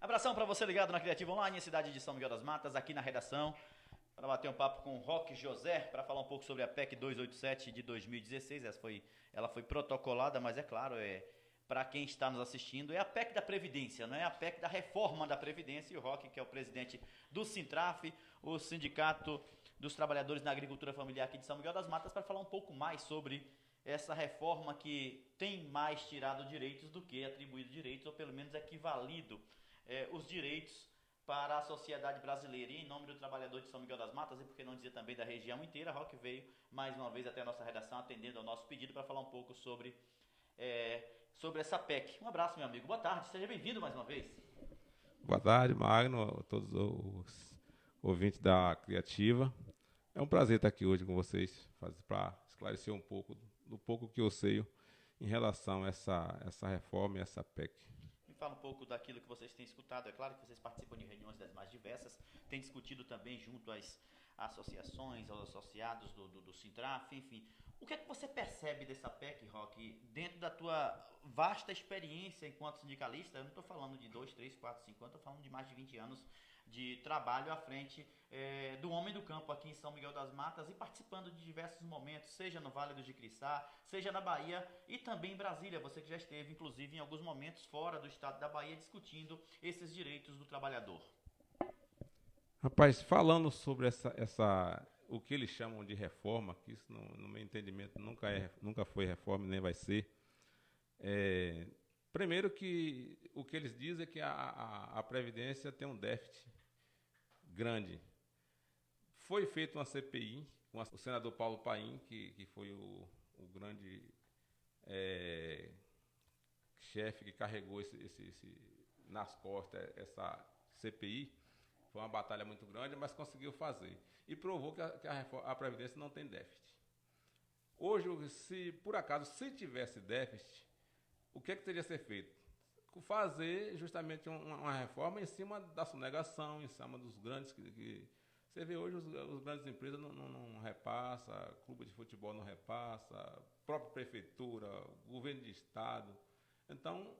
Abração para você ligado na Criativa Online, cidade de São Miguel das Matas, aqui na redação, para bater um papo com o Roque José, para falar um pouco sobre a PEC 287 de 2016. Ela foi protocolada, mas é claro, para quem está nos assistindo, é a PEC da Previdência, não é a PEC da reforma da Previdência. E o Roque, que é o presidente do Sintraf, o Sindicato dos Trabalhadores na Agricultura Familiar aqui de São Miguel das Matas, para falar um pouco mais sobre essa reforma que tem mais tirado direitos do que atribuído direitos, ou pelo menos equivalido os direitos para a sociedade brasileira. E em nome do trabalhador de São Miguel das Matas, e por que não dizer também da região inteira, a Roque veio mais uma vez até a nossa redação atendendo ao nosso pedido para falar um pouco sobre essa PEC. Um abraço, meu amigo. Boa tarde, seja bem-vindo mais uma vez. Boa tarde, Magno, a todos os ouvintes da Criativa. É um prazer estar aqui hoje com vocês para esclarecer um pouco do pouco que eu sei em relação a essa reforma e essa PEC. Me fala um pouco daquilo que vocês têm escutado. É claro que vocês participam de reuniões das mais diversas, têm discutido também junto às associações, aos associados do Sintraf, enfim. O que é que você percebe dessa PEC, Roque, dentro da tua vasta experiência enquanto sindicalista? Eu não estou falando de 2, 3, 4, 5 anos, estou falando de mais de 20 anos de trabalho à frente do homem do campo aqui em São Miguel das Matas e participando de diversos momentos, seja no Vale do Jiquiriçá, seja na Bahia e também em Brasília. Você que já esteve, inclusive, em alguns momentos fora do estado da Bahia discutindo esses direitos do trabalhador. Rapaz, falando sobre o que eles chamam de reforma, que isso no meu entendimento nunca foi reforma nem vai ser. Primeiro que o que eles dizem é que a Previdência tem um déficit grande. Foi feita uma CPI com o senador Paulo Paim, que foi o grande chefe que carregou nas costas essa CPI. Foi uma batalha muito grande, mas conseguiu fazer. E provou que a Previdência não tem déficit. Hoje, se por acaso tivesse déficit, o que teria que ser feito? Fazer justamente uma reforma em cima da sonegação, em cima dos grandes você vê hoje os grandes empresas não repassa, clube de futebol não repassa, própria prefeitura, governo de estado. Então,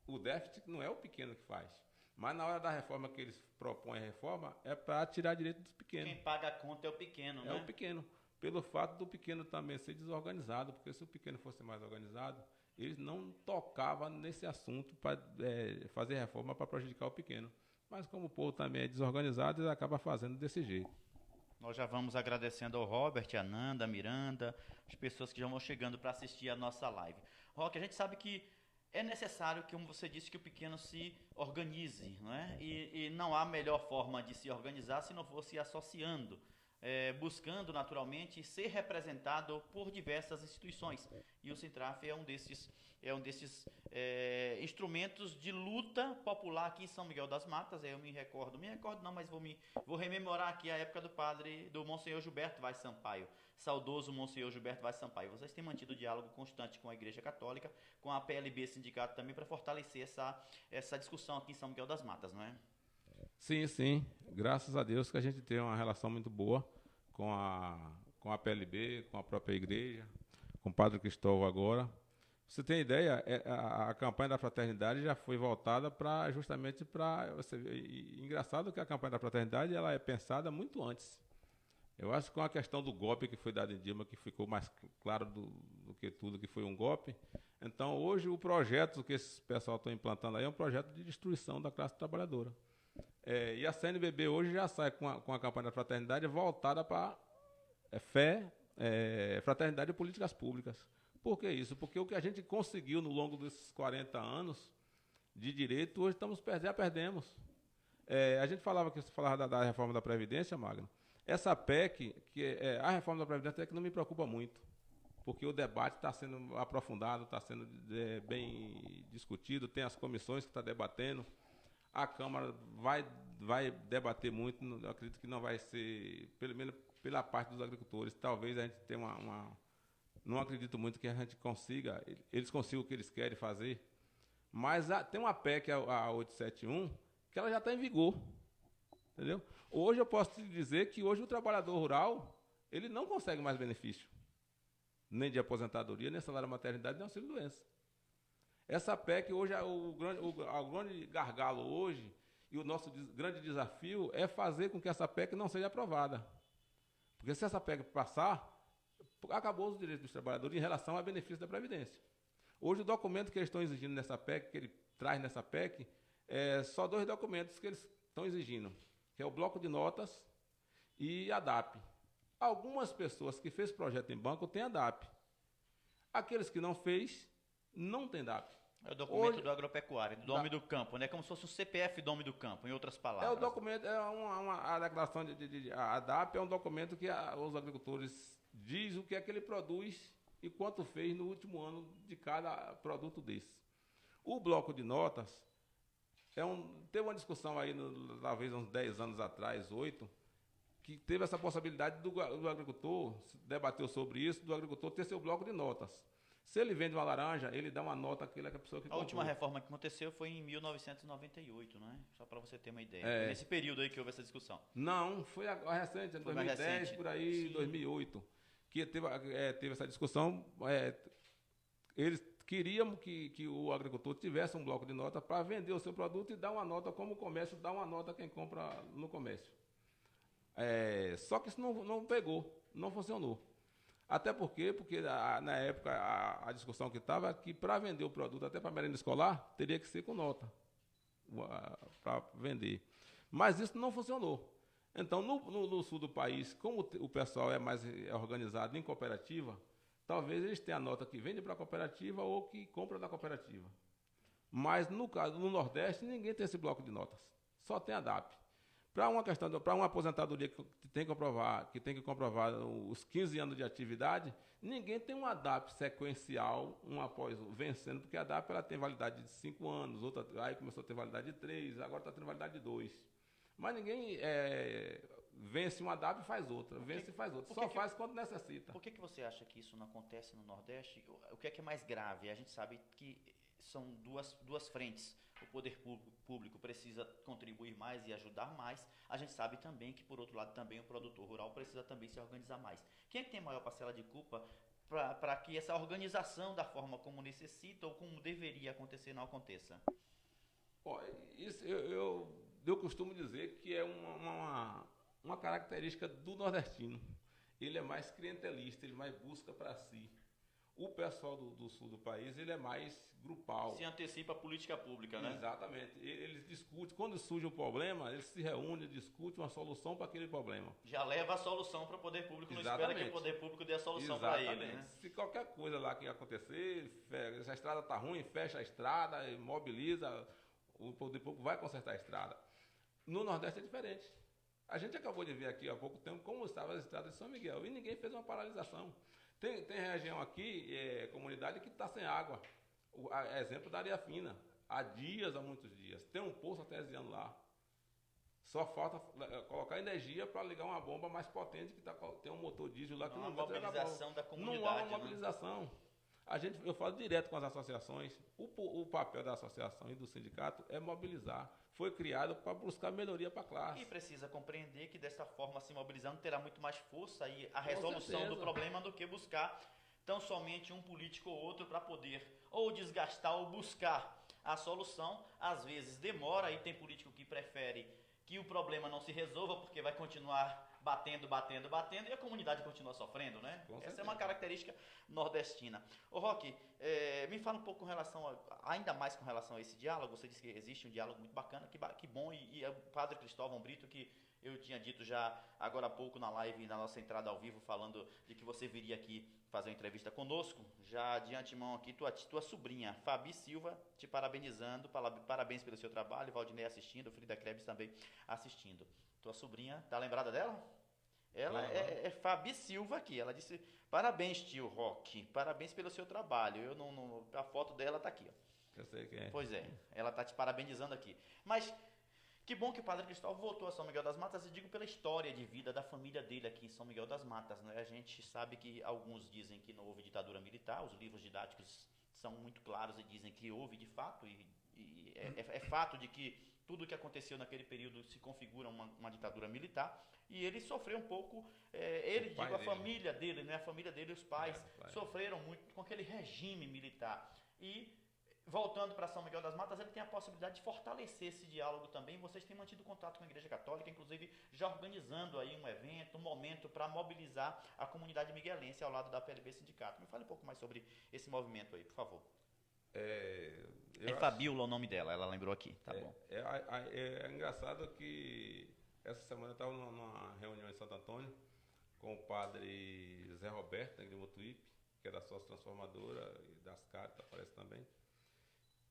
o déficit não é o pequeno que faz. Mas na hora da reforma que eles propõem a reforma, é para tirar direito dos pequenos. Quem paga a conta é o pequeno, né? É o pequeno. Pelo fato do pequeno também ser desorganizado, porque se o pequeno fosse mais organizado, eles não tocavam nesse assunto para fazer reforma para prejudicar o pequeno. Mas como o povo também é desorganizado, ele acaba fazendo desse jeito. Nós já vamos agradecendo ao Robert, a Nanda, a Miranda, as pessoas que já vão chegando para assistir a nossa live. Roque, a gente sabe que é necessário, como você disse, que o pequeno se organize, não é? E não há melhor forma de se organizar se não fosse associando, buscando naturalmente ser representado por diversas instituições. E o Sintraf é um desses instrumentos de luta popular aqui em São Miguel das Matas. Eu me recordo não, mas vou rememorar aqui a época do Monsenhor Gilberto Vaz Sampaio, saudoso Monsenhor Gilberto Vaz Sampaio. Vocês têm mantido diálogo constante com a Igreja Católica, com a PLB Sindicato também, para fortalecer essa discussão aqui em São Miguel das Matas, não é? Sim, sim. Graças a Deus que a gente tem uma relação muito boa com a PLB, com a própria igreja, com o Padre Cristóvão agora. Você tem ideia, a campanha da fraternidade já foi voltada justamente para... Engraçado que a campanha da fraternidade ela é pensada muito antes. Eu acho que com a questão do golpe que foi dado em Dilma, que ficou mais claro do que tudo que foi um golpe. Então, hoje, o projeto que esse pessoal estão implantando aí é um projeto de destruição da classe trabalhadora. E a CNBB hoje já sai com a campanha da fraternidade voltada para fé, fraternidade e políticas públicas. Por que isso? Porque o que a gente conseguiu no longo desses 40 anos de direito, hoje já perdemos. A gente falava da reforma da Previdência, Magno. Essa PEC, a reforma da Previdência é que não me preocupa muito, porque o debate está sendo aprofundado, está sendo bem discutido, tem as comissões que estão debatendo. A Câmara vai debater muito, eu acredito que não vai ser, pelo menos pela parte dos agricultores. Talvez a gente tenha não acredito muito que a gente eles consigam o que eles querem fazer, mas tem uma PEC, a 871, que ela já está em vigor, entendeu? Hoje eu posso te dizer que hoje o trabalhador rural, ele não consegue mais benefício, nem de aposentadoria, nem salário maternidade, nem auxílio-doença. Essa PEC hoje, o grande gargalo hoje, e o nosso grande desafio é fazer com que essa PEC não seja aprovada. Porque se essa PEC passar, acabou os direitos dos trabalhadores em relação a benefício da Previdência. Hoje o documento que eles estão exigindo nessa PEC, que ele traz nessa PEC, é só 2 documentos que eles estão exigindo, que é o bloco de notas e a DAP. Algumas pessoas que fez projeto em banco têm a DAP. Aqueles que não fez, não tem DAP. É o documento do agropecuário, do homem do campo, né? Como se fosse um CPF do homem do campo, em outras palavras. É o documento, a declaração a DAP é um documento que os agricultores diz o que é que ele produz e quanto fez no último ano de cada produto desse. O bloco de notas teve uma discussão aí, talvez uns 10 anos atrás, 8, que teve essa possibilidade do agricultor, se debateu sobre isso, do agricultor ter seu bloco de notas. Se ele vende uma laranja, ele dá uma nota àquela que a pessoa que comprou. A última reforma que aconteceu foi em 1998, não é? Só para você ter uma ideia. Foi nesse período aí que houve essa discussão. Não, foi a recente, em 2010, por aí, sim. 2008, que teve essa discussão. Eles queriam que o agricultor tivesse um bloco de nota para vender o seu produto e dar uma nota, como o comércio dá uma nota a quem compra no comércio. Só que isso não pegou, não funcionou. Até porque na época a discussão que estava é que para vender o produto, até para merenda escolar, teria que ser com nota para vender. Mas isso não funcionou. Então, no sul do país, como o pessoal é mais organizado em cooperativa, talvez eles tenham a nota que vende para a cooperativa ou que compra da cooperativa. Mas no caso, no Nordeste, ninguém tem esse bloco de notas. Só tem a DAP. Para uma aposentadoria que tem que comprovar os 15 anos de atividade, ninguém tem uma DAP sequencial, após vencendo, porque a DAP ela tem validade de 5 anos, outra aí começou a ter validade de 3, agora está tendo validade de 2. Mas ninguém vence uma DAP e faz outra, vence e faz outra. Só faz quando necessita. Por que você acha que isso não acontece no Nordeste? O que é mais grave? A gente sabe que são duas frentes. O poder público precisa contribuir mais e ajudar mais. A gente sabe também que, por outro lado, também o produtor rural precisa também se organizar mais. Quem é que tem maior parcela de culpa para que essa organização da forma como necessita ou como deveria acontecer não aconteça? Isso eu costumo dizer que é uma característica do nordestino. Ele é mais clientelista, ele mais busca para si. O pessoal do sul do país, ele é mais grupal. Se antecipa a política pública, né? Exatamente. Eles discutem, quando surge um problema, eles se reúnem, discutem uma solução para aquele problema. Já leva a solução para o poder público, Exatamente. Não espera que o poder público dê a solução para ele, né? Se qualquer coisa lá que acontecer, se a estrada está ruim, fecha a estrada, mobiliza, o poder público vai consertar a estrada. No Nordeste é diferente. A gente acabou de ver aqui há pouco tempo como estavam as estradas de São Miguel e ninguém fez uma paralisação. Tem região aqui, comunidade que está sem água. Exemplo da Areia Fina. Há muitos dias. Tem um poço artesiano lá. Só falta colocar energia para ligar uma bomba mais potente, que tem um motor diesel lá que não vai entregar a bomba. Não há mobilização da comunidade. Não há uma mobilização. Eu falo direto com as associações. O papel da associação e do sindicato é mobilizar. Foi criado para buscar melhoria para a classe. E precisa compreender que dessa forma, se mobilizando, terá muito mais força e a resolução do problema do que buscar tão somente um político ou outro para poder ou desgastar ou buscar a solução. Às vezes demora e tem político que prefere que o problema não se resolva porque vai continuar batendo e a comunidade continua sofrendo, né? Essa é uma característica nordestina. Ô Roque, me fala um pouco com relação, ainda mais com relação a esse diálogo. Você disse que existe um diálogo muito bacana, que bom, e o padre Cristóvão Brito, que eu tinha dito já agora há pouco na live, na nossa entrada ao vivo, falando de que você viria aqui fazer uma entrevista conosco. Já de antemão aqui, tua sobrinha, Fabi Silva, te parabenizando, parabéns pelo seu trabalho, Valdinei assistindo, Frida Krebs também assistindo. Tua sobrinha, tá lembrada dela? Ela é Fabi Silva aqui. Ela disse: parabéns, tio Roque, parabéns pelo seu trabalho. A foto dela tá aqui, ó. Eu sei quem é. Pois é, ela tá te parabenizando aqui. Mas que bom que o Padre Cristóvão voltou a São Miguel das Matas, e digo pela história de vida da família dele aqui em São Miguel das Matas, né? A gente sabe que alguns dizem que não houve ditadura militar, os livros didáticos são muito claros e dizem que houve de fato, e é fato de que tudo o que aconteceu naquele período se configura uma ditadura militar, e ele sofreu um pouco, a família dele, né? A família dele, os pais, sofreram muito com aquele regime militar. E voltando para São Miguel das Matas, ele tem a possibilidade de fortalecer esse diálogo também. Vocês têm mantido contato com a Igreja Católica, inclusive já organizando aí um evento, um momento para mobilizar a comunidade miguelense ao lado da PLB Sindicato. Me fale um pouco mais sobre esse movimento aí, por favor. Fabíola o nome dela, ela lembrou aqui, tá bom. É engraçado que essa semana eu estava numa reunião em Santo Antônio com o padre Zé Roberto, da Igreja Mutuípe, que é da Sócio Transformadora e das Cartas, aparece também.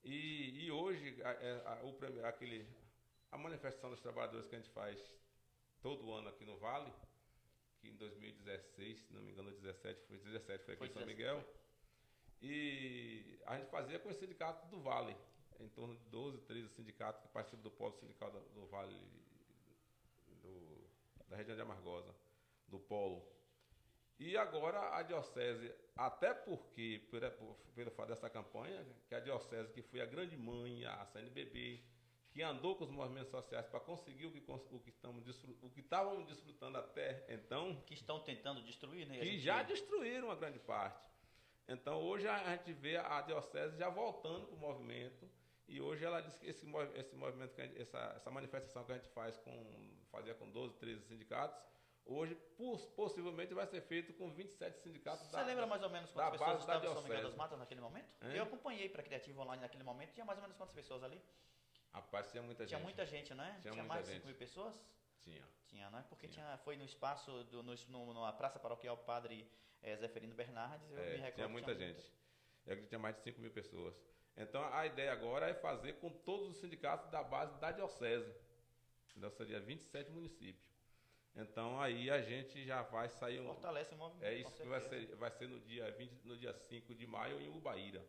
E hoje, a manifestação dos trabalhadores que a gente faz todo ano aqui no Vale, que em 2016, se não me engano, 17 foi aqui em São Miguel, e a gente fazia com o sindicato do Vale, em torno de 12, 13 sindicatos que participam do polo sindical do Vale, da região de Amargosa, do polo. E agora a diocese, até porque, pelo fato dessa campanha, que a diocese que foi a grande mãe, a CNBB, que andou com os movimentos sociais para conseguir o que estávamos desfrutando até então. Que estão tentando destruir, né? Que já destruíram uma grande parte. Então hoje a gente vê a diocese já voltando para o movimento. E hoje ela diz que esse movimento, essa manifestação que a gente fazia com 12, 13 sindicatos, hoje, possivelmente, vai ser feito com 27 sindicatos. Você lembra mais ou menos quantas pessoas estavam em São Miguel das Matas naquele momento? Eu acompanhei para a Criativa Online naquele momento. Tinha mais ou menos quantas pessoas ali? Rapaz, tinha muita gente. Tinha muita gente, né? Tinha mais de 5 mil pessoas? Tinha, né? Porque foi no espaço, na Praça Paroquial Padre Zeferino Bernardes. Eu me recordo. Tinha muita gente. Eu acredito que tinha mais de 5 mil pessoas. Então, a ideia agora é fazer com todos os sindicatos da base da diocese. Então, seria 27 municípios. Então aí a gente já vai sair fortalece o movimento. É isso que vai ser no dia 5 de maio em Ubaíra.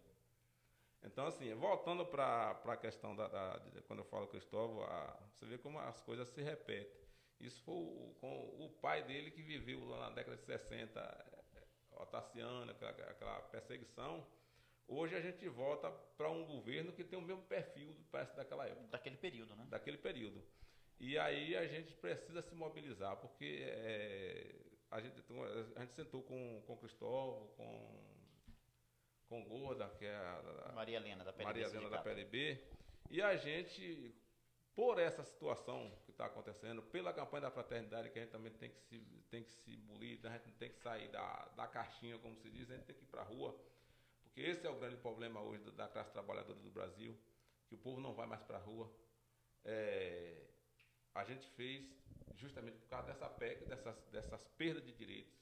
Então assim, voltando para a questão quando eu falo Cristóvão, você vê como as coisas se repetem. Isso foi com o pai dele que viveu lá na década de 60, Otaciano, aquela perseguição. Hoje a gente volta para um governo que tem o mesmo perfil, parece, daquela época. Daquele período, né? Daquele período. E aí a gente precisa se mobilizar, porque a gente sentou com Cristóvão, com Gorda, que é a Maria Helena da PLB. Maria Helena da PLB. E a gente, por essa situação que está acontecendo, pela campanha da fraternidade, que a gente também tem que se bulir, a gente não tem que sair da caixinha, como se diz, a gente tem que ir para a rua, porque esse é o grande problema hoje da classe trabalhadora do Brasil, que o povo não vai mais para a rua. A gente fez justamente por causa dessa PEC, dessas perdas de direitos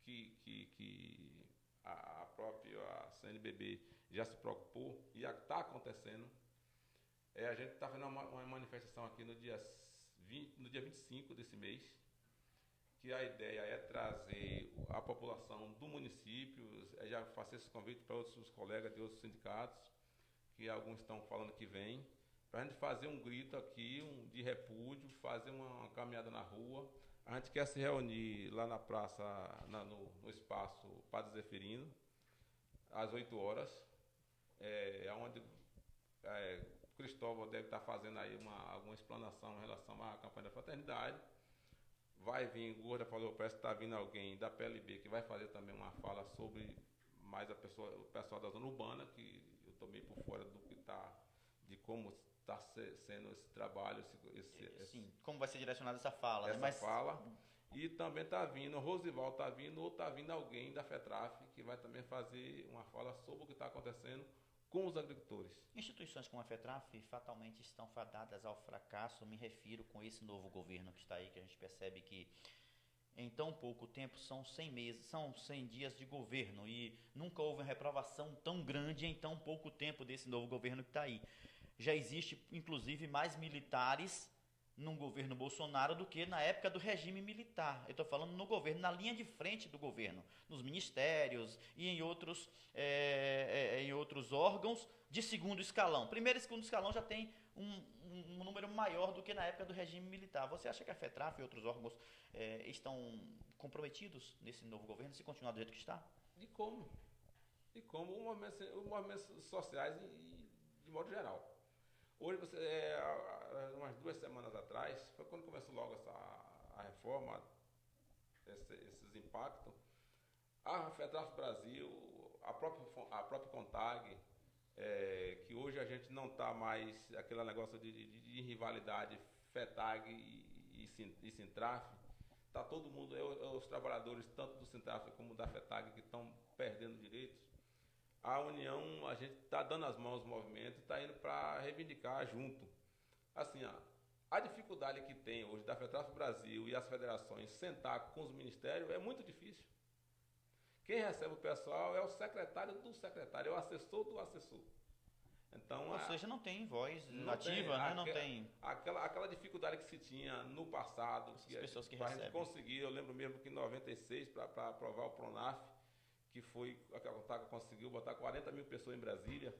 que a própria CNBB já se preocupou e já está acontecendo. A gente está fazendo uma manifestação aqui no dia 25 desse mês, que a ideia é trazer a população do município, já fazer esse convite para outros colegas de outros sindicatos, que alguns estão falando que vêm, para a gente fazer um grito aqui, de repúdio, fazer uma caminhada na rua. A gente quer se reunir lá na praça, no espaço Padre Zeferino, às 8 horas, onde Cristóvão deve estar fazendo aí alguma explanação em relação à campanha da fraternidade. Vai vir, Gorda falou, parece que está vindo alguém da PLB que vai fazer também uma fala sobre mais o pessoal da zona urbana, que eu estou meio por fora de como está sendo esse trabalho. Sim, como vai ser direcionada essa fala. Fala. E também está vindo, Rosival está vindo, ou está vindo alguém da FETRAF que vai também fazer uma fala sobre o que está acontecendo com os agricultores. Instituições como a FETRAF fatalmente estão fadadas ao fracasso. Me refiro com esse novo governo que está aí, que a gente percebe que em tão pouco tempo são 100 meses, são 100 dias de governo e nunca houve uma reprovação tão grande em tão pouco tempo desse novo governo que está aí. Já existe, inclusive, mais militares num governo Bolsonaro do que na época do regime militar. Eu estou falando no governo, na linha de frente do governo, nos ministérios e em outros órgãos de segundo escalão. Primeiro e segundo escalão já tem um número maior do que na época do regime militar. Você acha que a FETRAF e outros órgãos estão comprometidos nesse novo governo, se continuar do jeito que está? E como? Os movimentos sociais de modo geral. Hoje, umas 2 semanas atrás, foi quando começou logo a reforma, esses impactos, a FETRAF Brasil, a própria CONTAG, que hoje a gente não está mais aquele negócio de rivalidade FETAG e Sintraf. Está todo mundo, os trabalhadores tanto do Sintraf como da FETAG que estão perdendo direitos. A União, a gente está dando as mãos ao movimento e está indo para reivindicar junto. Assim, a dificuldade que tem hoje da FETRAF Brasil e as federações sentar com os ministérios é muito difícil. Quem recebe o pessoal é o secretário do secretário, é o assessor do assessor. Então, ou seja, não tem voz ativa, né? Não tem aquela dificuldade que se tinha no passado, as pessoas que para a recebem. gente conseguir. Eu lembro mesmo que em 96, para aprovar o PRONAF, que foi a CONTAG conseguiu botar 40 mil pessoas em Brasília,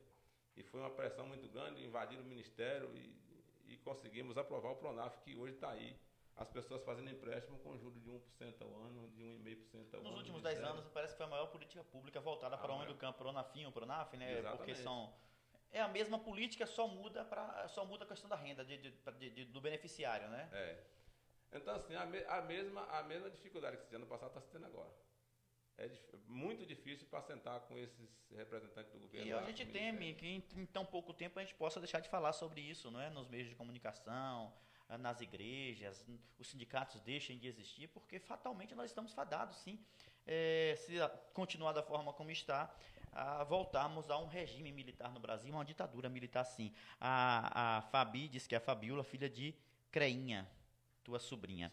e foi uma pressão muito grande, invadiram o ministério e conseguimos aprovar o PRONAF, que hoje está aí. As pessoas fazendo empréstimo com juros de 1% ao ano, de 1,5% ao ano. Nos últimos 10 anos, parece que foi a maior política pública voltada para o homem do campo, PRONAFinho, PRONAF, né? Exatamente. Porque é a mesma política, só muda a questão da renda do beneficiário, né? Então, assim, a mesma dificuldade que se tinha no passado está se tendo agora. É muito difícil para sentar com esses representantes do governo. E a gente teme que em tão pouco tempo a gente possa deixar de falar sobre isso, não é? Nos meios de comunicação, nas igrejas, os sindicatos deixem de existir, porque fatalmente nós estamos fadados, sim, se continuar da forma como está, a voltarmos a um regime militar no Brasil, uma ditadura militar, sim. A Fabi diz que é a Fabiola, filha de Creinha, tua sobrinha.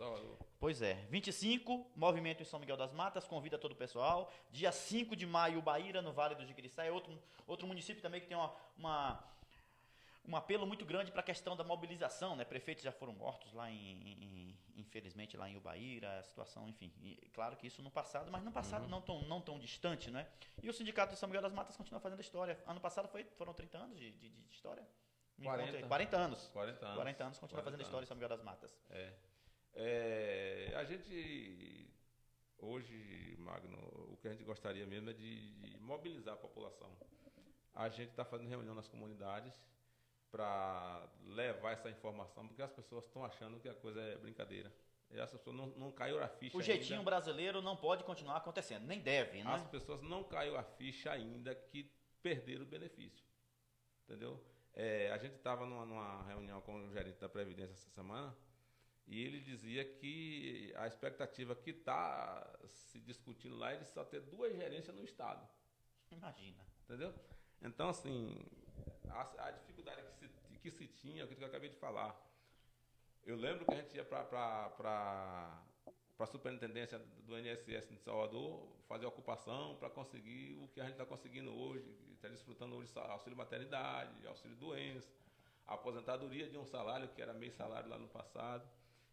Pois é. 25, movimento em São Miguel das Matas, convida todo o pessoal. Dia 5 de maio, Ubaíra, no Vale do Jiquiriçá, é outro município também que tem um apelo muito grande para a questão da mobilização, né? Prefeitos já foram mortos lá infelizmente lá em Ubaíra, a situação, enfim. Claro que isso no passado, mas no passado não tão distante, né? E o Sindicato de São Miguel das Matas continua fazendo história. Ano passado foram 30 anos de história. 40 anos. 40 anos continua fazendo história em São Miguel das Matas. A gente, hoje, Magno, o que a gente gostaria mesmo é de mobilizar a população. A gente está fazendo reunião nas comunidades para levar essa informação, porque as pessoas estão achando que a coisa é brincadeira. E as pessoas não caiu a ficha ainda. O jeitinho brasileiro não pode continuar acontecendo, nem deve, né? As pessoas não caiu a ficha ainda que perderam o benefício. Entendeu? A gente estava numa reunião com o gerente da Previdência essa semana, e ele dizia que a expectativa que está se discutindo lá é de só ter 2 gerências no Estado. Imagina. Entendeu? Então, assim, a dificuldade que se tinha, aquilo que eu acabei de falar. Eu lembro que a gente ia para a superintendência do INSS de Salvador fazer a ocupação para conseguir o que a gente está conseguindo hoje, está desfrutando hoje auxílio maternidade, auxílio doença, a aposentadoria de um salário que era meio salário lá no passado.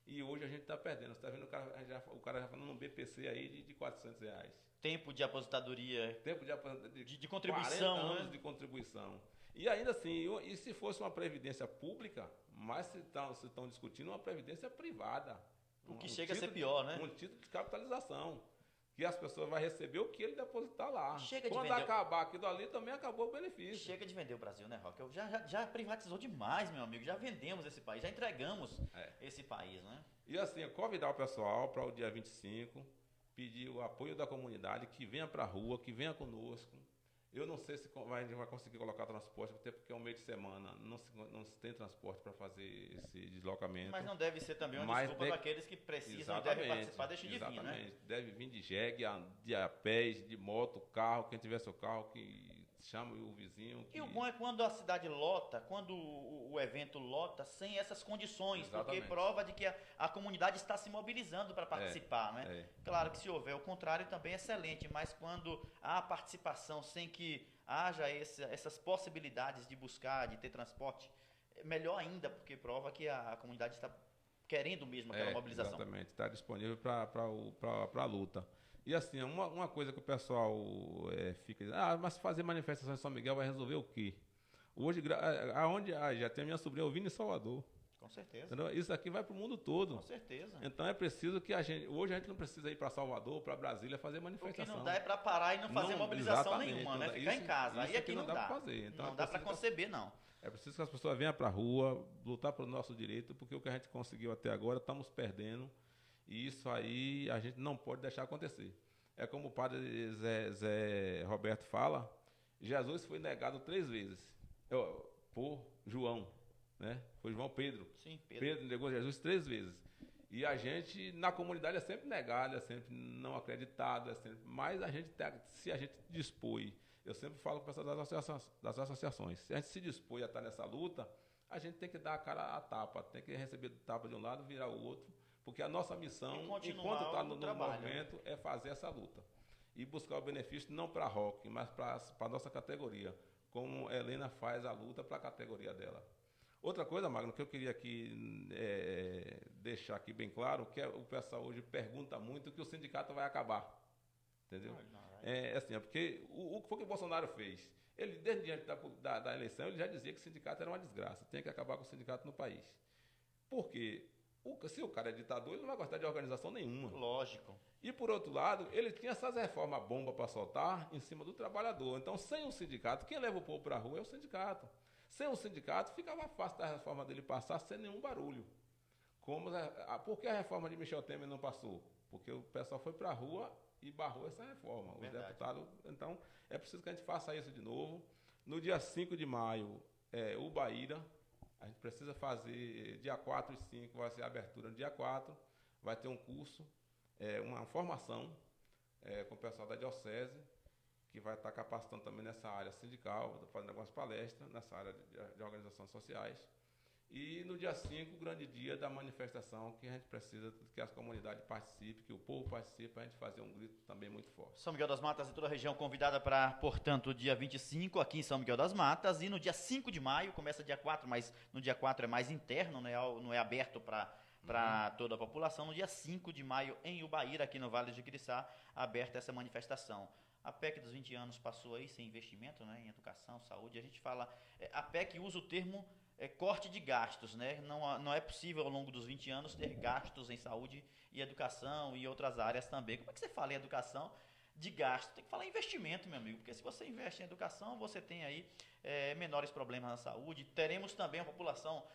E hoje a gente está perdendo. Você está vendo o cara já falando um BPC aí de R$400. Tempo de aposentadoria. De contribuição, 40 anos, né? De contribuição. E ainda assim, e se fosse uma previdência pública, mas se estão discutindo uma previdência privada. O que chega a ser pior, né? Um título de capitalização. Que as pessoas vão receber o que ele depositar lá. Quando acabar aquilo ali, também acabou o benefício. Chega de vender o Brasil, né, Roque? Já privatizou demais, meu amigo. Já vendemos esse país, já entregamos esse país, né? E assim, convidar o pessoal para o dia 25, pedir o apoio da comunidade, que venha para a rua, que venha conosco. Eu não sei se a gente vai conseguir colocar transporte, até porque é um meio de semana, não se tem transporte para fazer esse deslocamento. Mas não deve ser também uma desculpa para aqueles que precisam e devem participar, deixa de vir, né? Deve vir de jegue, de a pé, de moto, carro, quem tiver seu carro, que chama o vizinho. E o bom é quando a cidade lota, quando o evento lota, sem essas condições, porque prova de que a comunidade está se mobilizando para participar, né? Claro que se houver o contrário também é excelente, mas quando há participação sem que haja essas possibilidades de buscar, de ter transporte, é melhor ainda, porque prova que a comunidade está querendo mesmo aquela mobilização. Exatamente, está disponível para a luta. E assim, uma coisa que o pessoal fica dizendo, mas fazer manifestação em São Miguel vai resolver o quê? Hoje, já tem a minha sobrinha ouvindo em Salvador. Com certeza. Entendeu? Isso aqui vai para o mundo todo. Com certeza. Então é preciso que hoje a gente não precisa ir para Salvador, para Brasília fazer manifestação. O que não dá é para parar e não fazer mobilização nenhuma, né? Ficar em casa. Aí aqui não dá. Fazer. Então, não dá para conceber, não. É preciso que as pessoas venham para a rua, lutar pelo nosso direito, porque o que a gente conseguiu até agora, estamos perdendo. E isso aí a gente não pode deixar acontecer. É como o padre Zé Roberto fala, Jesus foi negado 3 vezes por João, né? Foi João Pedro. Sim, Pedro negou Jesus 3 vezes. E a gente, na comunidade, é sempre negado, é sempre não acreditado, mas se a gente dispõe, eu sempre falo para o pessoal das associações, se a gente se dispõe a estar nessa luta, a gente tem que dar a cara à tapa, tem que receber tapa de um lado, virar o outro, porque a nossa missão, enquanto está no movimento, é fazer essa luta. E buscar o benefício não para a Rock, mas para a nossa categoria, como a Helena faz a luta para a categoria dela. Outra coisa, Magno, que eu queria aqui deixar aqui bem claro, que o pessoal hoje pergunta muito que o sindicato vai acabar. Entendeu? Porque o que foi que o Bolsonaro fez? Ele, desde diante da eleição, ele já dizia que o sindicato era uma desgraça, tem que acabar com o sindicato no país. Porque se o cara é ditador, ele não vai gostar de organização nenhuma. Lógico. E, por outro lado, ele tinha essas reformas bomba para soltar em cima do trabalhador. Então, sem o sindicato, quem leva o povo para a rua é o sindicato. Sem o sindicato, ficava fácil da reforma dele passar sem nenhum barulho. Por que a reforma de Michel Temer não passou? Porque o pessoal foi para a rua e barrou essa reforma. Os deputados. Então, é preciso que a gente faça isso de novo. No dia 5 de maio, Ubaíra, a gente precisa fazer dia 4 e 5, vai ser a abertura no dia 4, vai ter um curso, uma formação com o pessoal da Diocese, que vai estar capacitando também nessa área sindical, fazendo algumas palestras nessa área de organizações sociais. E no dia 5, o grande dia da manifestação, que a gente precisa que as comunidades participem, que o povo participe, para a gente fazer um grito também muito forte. São Miguel das Matas e toda a região convidada para, portanto, dia 25 aqui em São Miguel das Matas, e no dia 5 de maio, começa dia 4, mas no dia 4 é mais interno, não é aberto para toda a população. No dia 5 de maio, em Ubaíra, aqui no Vale de Quiriçá, aberta essa manifestação. A PEC dos 20 anos passou aí sem investimento, né, em educação, saúde. A gente fala, a PEC usa o termo corte de gastos, né? Não é possível ao longo dos 20 anos ter gastos em saúde e educação e outras áreas também. Como é que você fala em educação de gasto? Tem que falar em investimento, meu amigo, porque se você investe em educação, você tem aí menores problemas na saúde. Teremos também uma população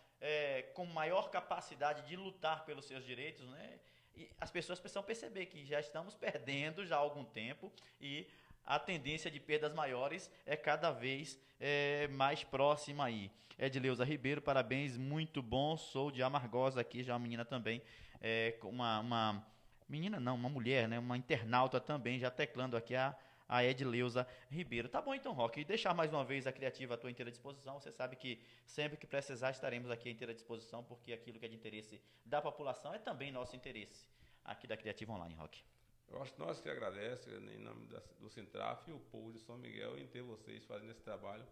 com maior capacidade de lutar pelos seus direitos, né? E as pessoas precisam perceber que já estamos perdendo já há algum tempo e a tendência de perdas maiores é cada vez mais próxima aí. Edileuza Ribeiro, parabéns, muito bom, sou de Amargosa aqui, já uma menina também, uma mulher, né, uma internauta também, já teclando aqui a Edileuza Ribeiro. Tá bom então, Roque, deixar mais uma vez a Criativa à tua inteira disposição, você sabe que sempre que precisar estaremos aqui à inteira disposição, porque aquilo que é de interesse da população é também nosso interesse aqui da Criativa Online, Roque. Eu acho que nós que agradecemos, em nome do Sintraf e o povo de São Miguel, em ter vocês fazendo esse trabalho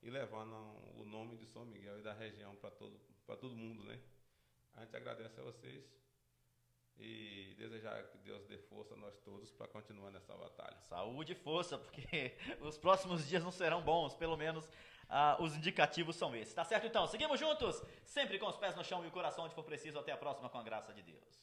e levando o nome de São Miguel e da região para todo mundo, né? A gente agradece a vocês e desejar que Deus dê força a nós todos para continuar nessa batalha. Saúde e força, porque os próximos dias não serão bons, pelo menos os indicativos são esses. Tá certo então? Seguimos juntos, sempre com os pés no chão e o coração onde for preciso. Até a próxima, com a graça de Deus.